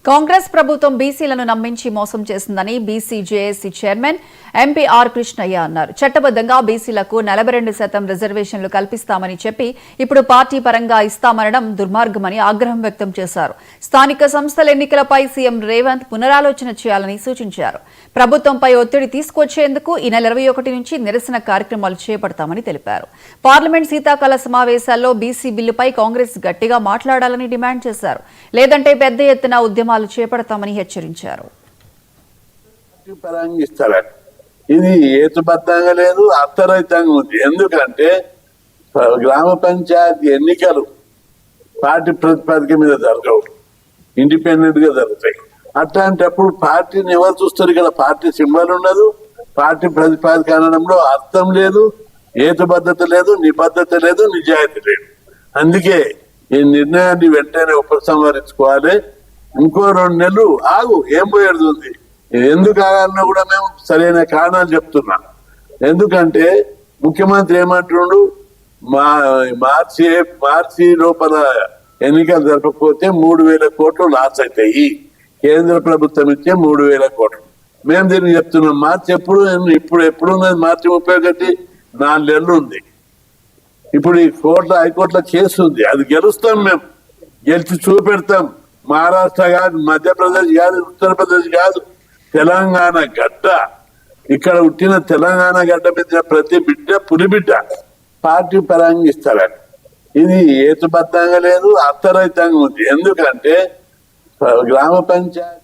కాంగ్రెస్ ప్రభుత్వం బీసీలను నమ్మించి మోసం చేసిందని BC JAC chairman MP R Krishnaiah అన్నారు. చట్టబద్దంగా బీసీలకు 42% రిజర్వేషన్లు కల్పిస్తామని చెప్పి ఇప్పుడు పార్టీ పరంగా ఇస్తామనడం దుర్మార్గమని ఆగ్రహం వ్యక్తం చేశారు. స్థానిక సంస్థల ఎన్నికలపై సీఎం రేవంత్ పునరాలోచన చేయాలని సూచించారు. ప్రభుత్వంపై ఒత్తిడి తీసుకొచ్చేందుకు ఈ నెల 21 నుంచి నిరసన కార్యక్రమాలు చేపడతామని తెలిపారు. పార్లమెంట్ శీతాకాల సమావేశాల్లో బీసీ బిల్లుపై కాంగ్రెస్ గట్టిగా మాట్లాడాలని డిమాండ్ చేశారు. లేదంటే పెద్ద ఎత్తున ఉద్యమాలు చేపడతామని హెచ్చరించారు. ఇది హేతుబద్ధంగా లేదు, అర్థరహితంగా ఉంది. ఎందుకంటే గ్రామ పంచాయతీ ఎన్నికలు పార్టీ ప్రతిపాదిక మీద జరగవు, ఇండిపెండెంట్ గా జరుగుతాయి. అట్లాంటప్పుడు పార్టీని ఎవరు చూస్తారు? ఇక్కడ పార్టీ సింబల్ ఉండదు, పార్టీ ప్రతిపాదిక అనడంలో అర్థం లేదు, హేతుబద్ధత లేదు, నిబద్ధత లేదు, నిజాయితీ లేదు. అందుకే ఈ నిర్ణయాన్ని వెంటనే ఉపసంహరించుకోవాలి. ఇంకో 2 నెలలు ఆగు, ఏం పోయేది ఉంది. ఎందుకు ఆగాలన్నా కూడా మేము సరైన కారణాలు చెప్తున్నాం. ఎందుకంటే ముఖ్యమంత్రి ఏమంటుండు, మార్చి లోపల ఎన్నికలు జరపకపోతే 3,000 కోట్లు లాస్ అవుతాయి. కేంద్ర ప్రభుత్వం ఇచ్చే 3,000 కోట్లు. మేము దీన్ని చెప్తున్నాం. మార్చి ఎప్పుడున్నది? మార్చి 31, 4 నెలలు ఉంది. ఇప్పుడు ఈ హైకోర్టులో కేసు ఉంది, అది గెలుస్తాం. మేము గెలిచి చూపెడతాం. మహారాష్ట్ర కాదు, మధ్యప్రదేశ్ కాదు, ఉత్తరప్రదేశ్ కాదు, తెలంగాణ గడ్డ. ఇక్కడ పుట్టిన తెలంగాణ గడ్డ మీద ప్రతి బిడ్డ పులిబిడ్డ పార్టీ పరంగా ఇస్తారని. ఇది హేతుబద్ధంగా లేదు, అర్థరహితంగా ఉంది. ఎందుకంటే గ్రామ పంచాయతీ